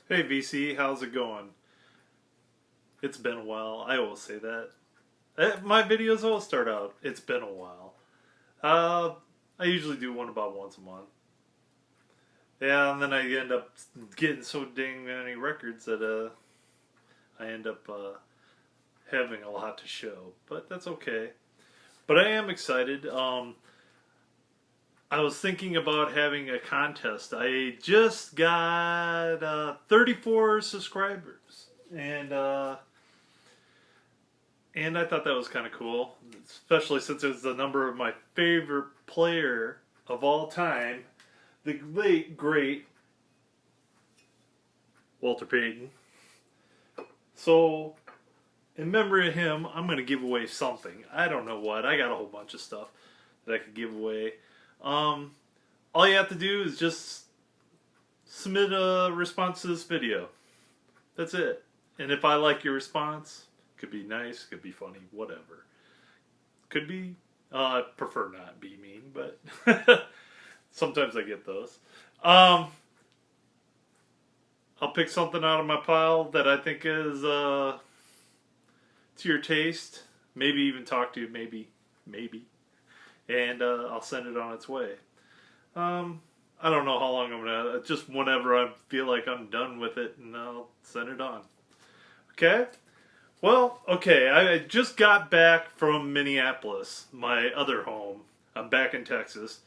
Hey VC, how's it going? It's been a while. I always say that. My videos always start out, it's been a while. Uh, I usually do one about once a month. Yeah, and then I end up getting so dang many records that I end up having a lot to show. But that's okay. But I am excited. I was thinking about having a contest. I just got 34 subscribers, and I thought that was kind of cool, especially since it was the number of my favorite player of all time, the late great Walter Payton. So, in memory of him, I'm going to give away something. I don't know what. I got a whole bunch of stuff that I could give away. Um, all you have to do is just submit a response to this video. That's it. And if I like your response, could be nice, could be funny, whatever. Could be, I prefer not be mean, but sometimes I get those. Um, I'll pick something out of my pile that I think is to your taste. Maybe even talk to you, maybe. And I'll send it on its way. I don't know how long I'm gonna. Just whenever I feel like I'm done with it, and I'll send it on. Okay. Well, okay. I just got back from Minneapolis, my other home. I'm back in Texas,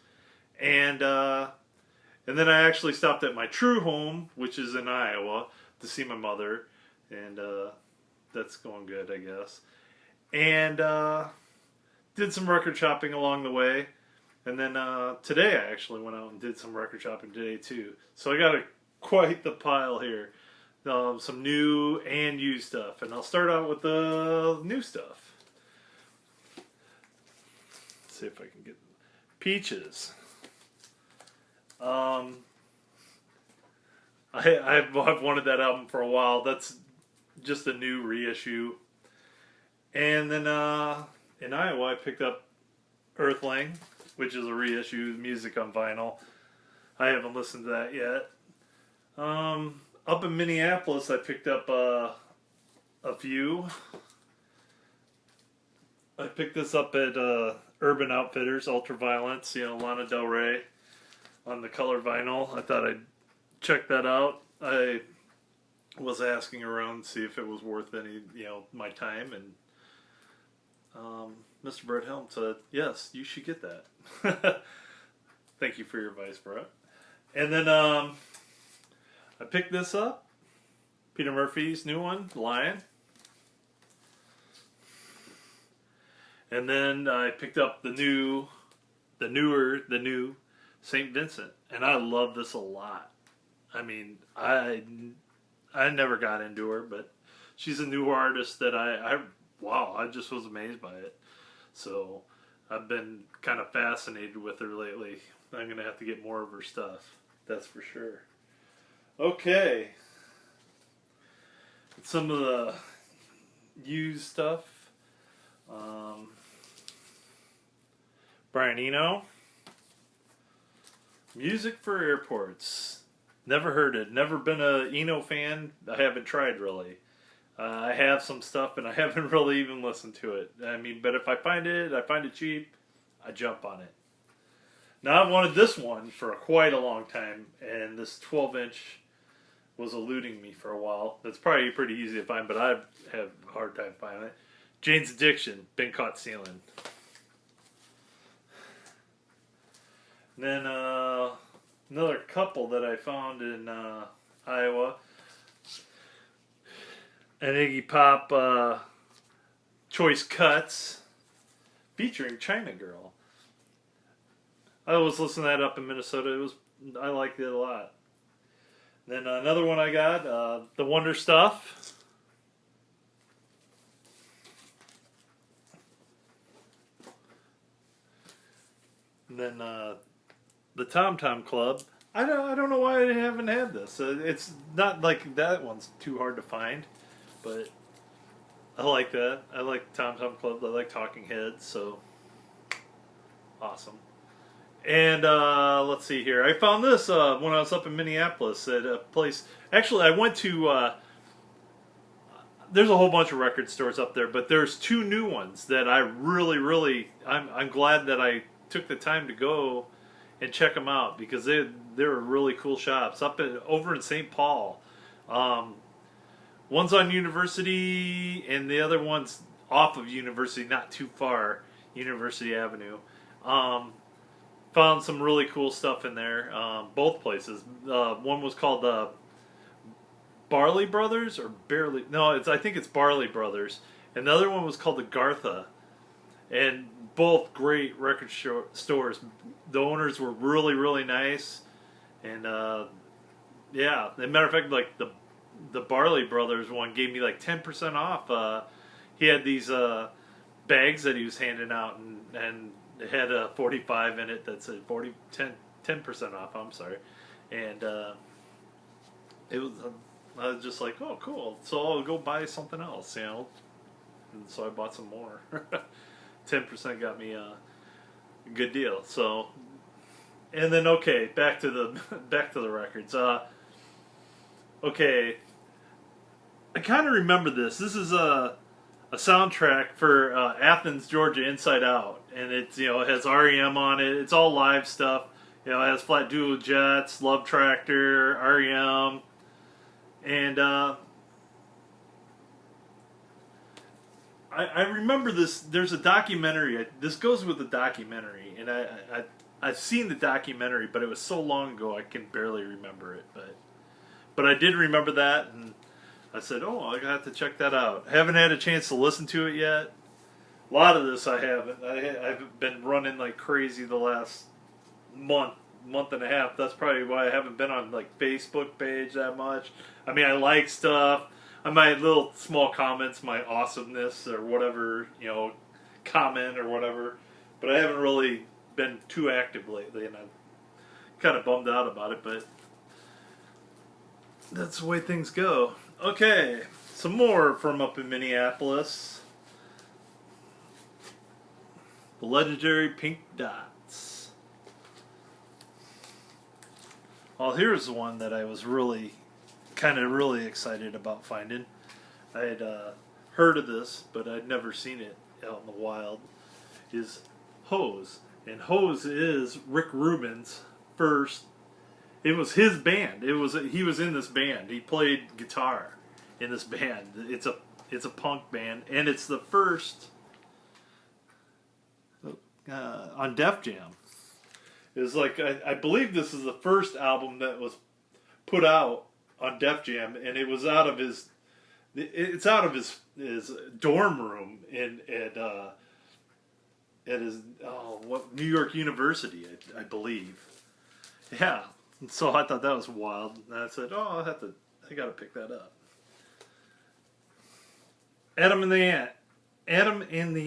and and then I actually stopped at my true home, which is in Iowa, to see my mother, and that's going good, I guess. And did some record shopping along the way. And then today I actually went out and did some record shopping today too. So I got quite the pile here. Some new and used stuff. And I'll start out with the new stuff. Let's see if I can get Peaches. I've wanted that album for a while. That's just a new reissue. And then in Iowa I picked up Earthling, which is a reissue music on vinyl. I haven't listened to that yet. Up in Minneapolis, I picked up a few. I picked this up at Urban Outfitters, Ultraviolence, Lana Del Rey on the color vinyl. I thought I'd check that out. I was asking around to see if it was worth any, my time, and Mr. Brett Helm said, yes, you should get that. Thank you for your advice, Brett. And then I picked this up. Peter Murphy's new one, Lion. And then I picked up the new St. Vincent. And I love this a lot. I mean, I never got into her, but she's a new artist that I just was amazed by it. So I've been kind of fascinated with her lately. I'm going to have to get more of her stuff. That's for sure. Okay. Some of the used stuff. Brian Eno. Music for Airports. Never heard it. Never been a Eno fan. I haven't tried really. I have some stuff, and I haven't really even listened to it. I mean, but if I find it cheap, I jump on it. Now, I've wanted this one for quite a long time, and this 12-inch was eluding me for a while. That's probably pretty easy to find, but I have a hard time finding it. Jane's Addiction, Been Caught Stealing. And then another couple that I found in Iowa. An Iggy Pop Choice Cuts featuring China Girl. I was listening to that up in Minnesota. I liked it a lot. Then another one I got, The Wonder Stuff. And then the Tom Tom Club. I don't know why I haven't had this. It's not like that one's too hard to find. But I like that. I like Tom Tom Club. I like Talking Heads, so awesome. And let's see here. I found this when I was up in Minneapolis at a place. Actually, I went to. There's a whole bunch of record stores up there, but there's two new ones that I really. I'm glad that I took the time to go and check them out because they're really cool shops over in St. Paul. One's on University, and the other one's off of University, not too far, University Avenue. Found some really cool stuff in there. Both places. One was called Barley Brothers or Barely. No, I think it's Barley Brothers. And the other one was called the Gartha. And both great record stores. The owners were really nice. And yeah, as a matter of fact, like the Barley Brothers one gave me like 10% off. He had these bags that he was handing out, and it had a 45 in it that said 10% off. I'm sorry, and it was. I was just like, oh, cool. So I'll go buy something else, you know. And so I bought some more. 10% got me a good deal. So, and then okay, back to the records. Okay, I kind of remember this. This is a soundtrack for Athens, Georgia, Inside Out, and it's it has REM on it. It's all live stuff. It has Flat Duo Jets, Love Tractor, REM, and I remember this. There's a documentary. This goes with the documentary, and I've seen the documentary, but it was so long ago I can barely remember it. But I did remember that, and I said, oh, I got to check that out. I haven't had a chance to listen to it yet. A lot of this I haven't. I've been running like crazy the last month and a half. That's probably why I haven't been on like Facebook page that much. I mean, I like stuff. I might little small comments, my awesomeness or whatever, comment or whatever. But I haven't really been too active lately, and I'm kind of bummed out about it. But that's the way things go. Okay, some more from up in Minneapolis. The legendary Pink Dots. Well, here's the one that I was really excited about finding. I had heard of this, but I'd never seen it out in the wild. Is Hose. And Hose is Rick Rubin's first. It was his band. He was in this band. He played guitar in this band. It's a punk band, and it's the first on Def Jam. It was like I believe this is the first album that was put out on Def Jam, and it was out of his dorm room at his New York University, I believe. Yeah. So I thought that was wild, and I said, "Oh, I got to pick that up." Adam and the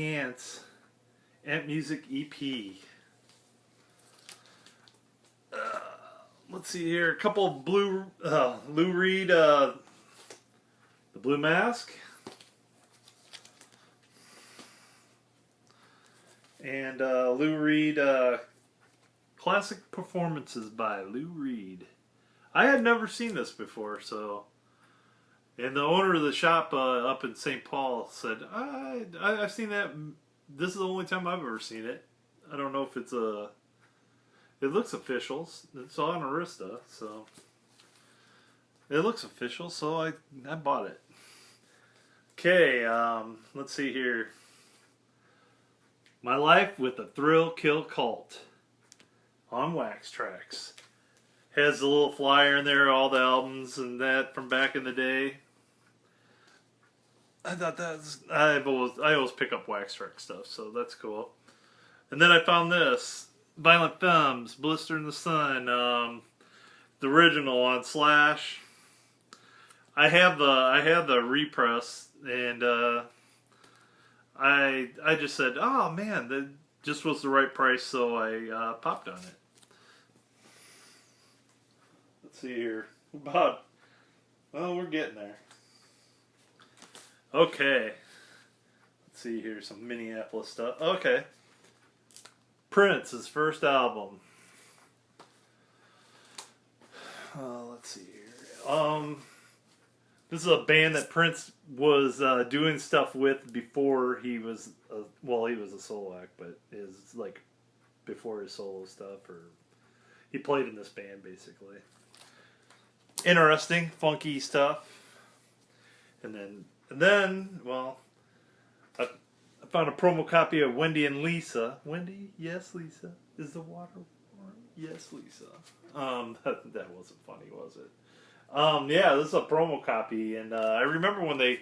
Ants, Ant Music EP. Let's see here, a couple of Lou Reed, the Blue Mask, and Lou Reed. Classic performances by Lou Reed. I had never seen this before, so. And the owner of the shop up in St. Paul said, I've seen that. This is the only time I've ever seen it. I don't know if it's a. It looks official. It's on Arista, so. It looks official, so I bought it. Okay, let's see here. My Life with the Thrill Kill Cult. On Wax Trax. Has a little flyer in there, all the albums and that from back in the day. I thought I always pick up Wax Trax stuff, so that's cool. And then I found this Violent Femmes, Blister in the Sun, the original on Slash. I have the repress, and I just said, oh man, that just was the right price, so I popped on it. Let's see here. We're getting there. Okay. See here, some Minneapolis stuff. Okay. Prince's first album, Let's see here. This is a band that Prince was doing stuff with before he was, he was a solo act, but is like before his solo stuff, or he played in this band basically. Interesting, funky stuff. And then, I found a promo copy of Wendy and Lisa. Wendy, yes, Lisa. Is the water warm? Yes, Lisa. That wasn't funny, was it? Yeah, this is a promo copy, and I remember when they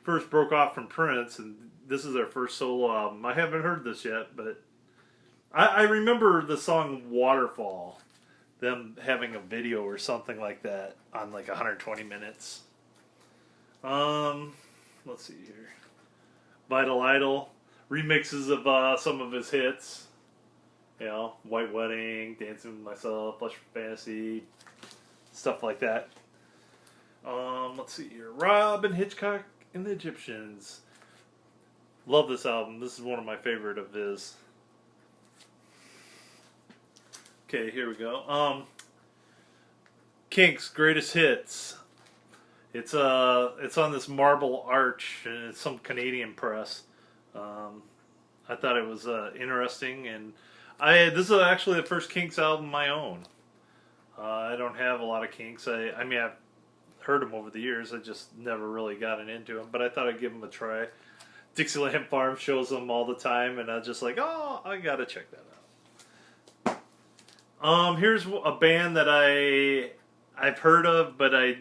first broke off from Prince, and this is their first solo album. I haven't heard this yet, but I remember the song Waterfall, them having a video or something like that on like 120 minutes. Let's see here. Vital Idol remixes of some of his hits. You know, White Wedding, Dancing with Myself, Flesh for Fantasy, stuff like that. Let's see here. Robin Hitchcock and the Egyptians. Love this album. This is one of my favorite of his. Okay, here we go. Kinks Greatest Hits. It's on this marble arch, and it's some Canadian press. I thought it was interesting, and this is actually the first Kinks album I own. I don't have a lot of Kinks. I mean, I've heard them over the years. I just never really gotten into them, but I thought I'd give them a try. Dixieland Farm shows them all the time, and I was just like, oh, I gotta check that out. Here's a band that I've heard of, but I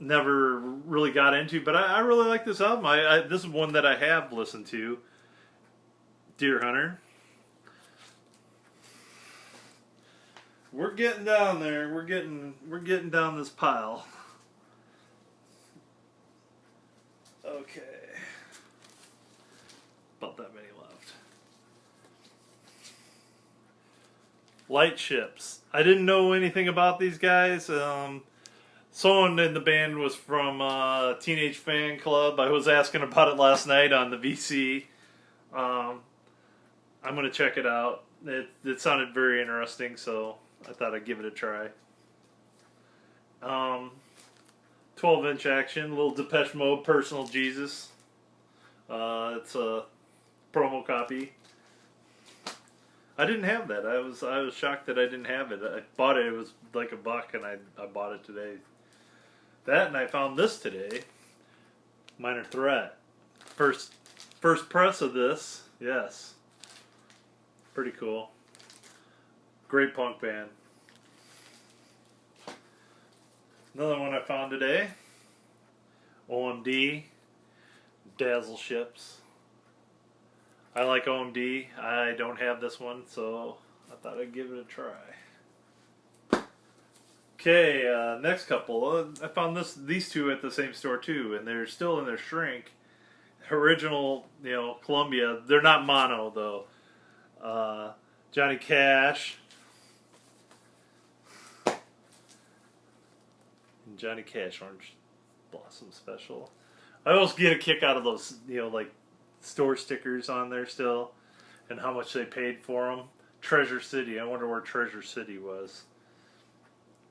never really got into, but I really like this album. This is one that I have listened to. Deer Hunter. We're getting down there. We're getting down this pile. Okay. About that many left. Light Ships. I didn't know anything about these guys. Someone in the band was from Teenage Fan Club. I was asking about it last night on the VC. I'm going to check it out. It sounded very interesting, so I thought I'd give it a try. 12-inch action, little Depeche Mode, Personal Jesus. It's a promo copy. I didn't have that. I was shocked that I didn't have it. I bought it. It was like $1, and I bought it today. That, and I found this today. Minor Threat. First press of this. Yes. Pretty cool. Great punk band. Another one I found today. OMD. Dazzle Ships. I like OMD. I don't have this one, so I thought I'd give it a try. Okay, next couple. I found these two at the same store too, and they're still in their shrink. Original, Columbia. They're not mono though. Johnny Cash. And Johnny Cash Orange Blossom Special. I always get a kick out of those, like store stickers on there still, and how much they paid for them. Treasure City. I wonder where Treasure City was.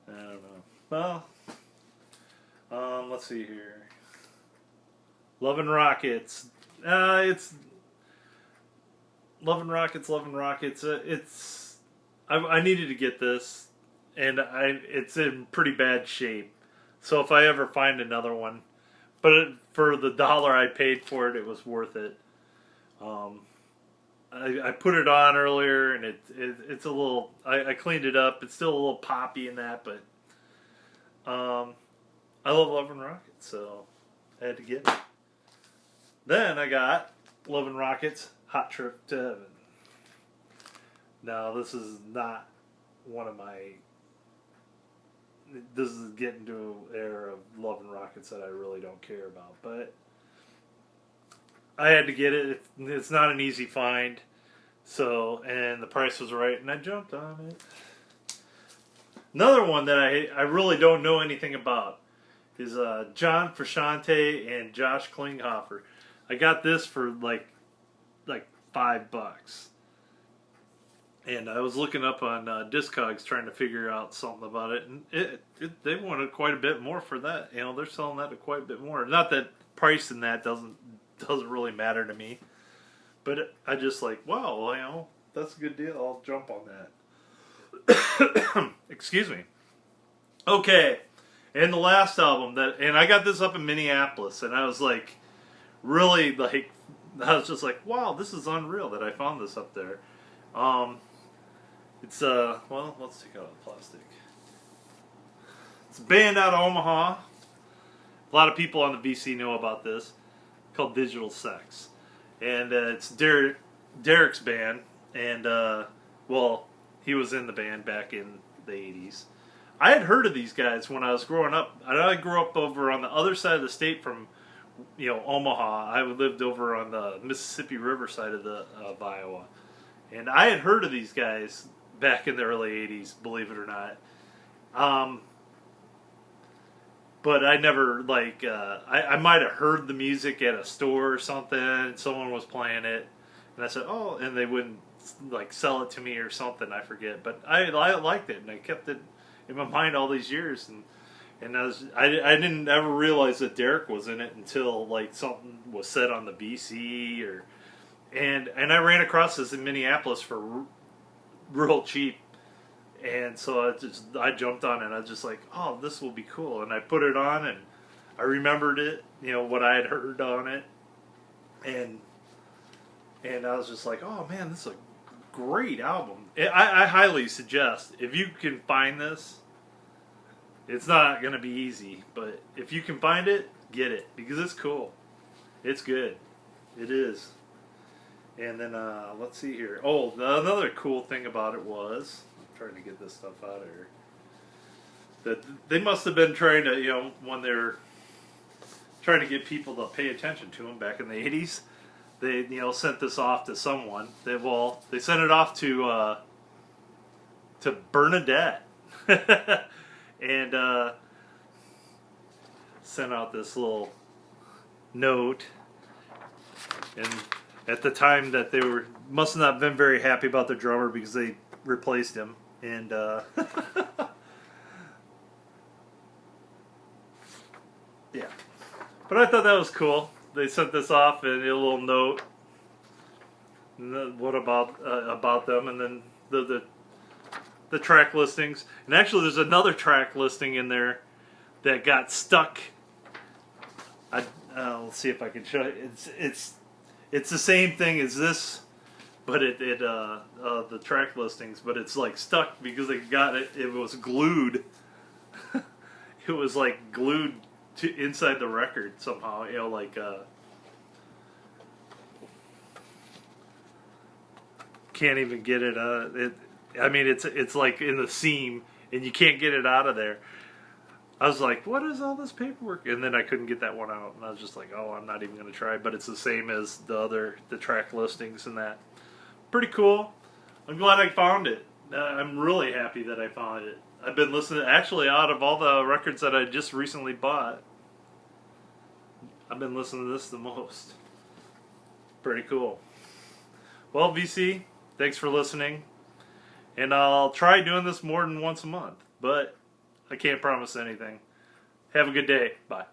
I don't know. Well, let's see here. Love and Rockets. It's Love and Rockets. I needed to get this, and it's in pretty bad shape. So if I ever find another one, but for the $1 I paid for it, it was worth it. I put it on earlier, and it's a little. I cleaned it up. It's still a little poppy in that, but I love Love and Rockets, so I had to get it. Then I got Love and Rockets Hot Trip to Heaven. Now this is not one of my. This is getting to an era of Love and Rockets that I really don't care about, but I had to get it. It's not an easy find, and the price was right, and I jumped on it. Another one that I really don't know anything about is John Frusciante and Josh Klinghoffer. I got this for like $5. And I was looking up on Discogs trying to figure out something about it, and they wanted quite a bit more for that. You know, they're selling that at quite a bit more. Not that price in that doesn't really matter to me, but I just like, wow, well, you know, that's a good deal. I'll jump on that. Excuse me. Okay, and the last album and I got this up in Minneapolis, and I was like, really like, I was just like, wow, this is unreal that I found this up there. It's well, let's take out the plastic. It's a band out of Omaha. A lot of people on the VC know about this. Called Digital Sex, and it's Derek's band, and well, he was in the band back in the 80s. I had heard of these guys when I was growing up. I grew up over on the other side of the state from, you know, Omaha. I lived over on the Mississippi River side of Iowa, and I had heard of these guys back in the early 80s, believe it or not. But I never, like, I might have heard the music at a store or something, and someone was playing it, and I said, oh, and they wouldn't, like, sell it to me or something, I forget. But I liked it, and I kept it in my mind all these years, and I didn't ever realize that Derek was in it until, like, something was said on the BC, and I ran across this in Minneapolis for real cheap, and so I jumped on it. I was just like, oh, this will be cool, and I put it on, and I remembered it, you know, what I had heard on it, and I was just like, oh man, this is a great album. I highly suggest, if you can find this, it's not going to be easy, but if you can find it, get it, because it's cool. It's good. It is. And then, let's see here. Oh, another cool thing about it was, I'm trying to get this stuff out of here, that they must have been trying to, you know, when they're trying to get people to pay attention to them back in the 80s, they, you know, sent this off to someone. They sent it off to Bernadette. And sent out this little note, and at the time that they must not have been very happy about their drummer because they replaced him, and yeah, but I thought that was cool. They sent this off in a little note, and what about them, and then the track listings, and actually there's another track listing in there that got stuck. Let's see if I can show you. It's the same thing as this, but the track listings, but it's like stuck because they got it. It was glued. It was like glued to inside the record somehow. You know, like can't even get it. I mean, it's like in the seam, and you can't get it out of there. I was like, what is all this paperwork? And then I couldn't get that one out, and I was just like, oh, I'm not even going to try. But it's the same as the track listings and that. Pretty cool. I'm glad I found it. I'm really happy that I found it. I've been listening, actually, out of all the records that I just recently bought, I've been listening to this the most. Pretty cool. Well, VC, thanks for listening. And I'll try doing this more than once a month, but I can't promise anything. Have a good day. Bye.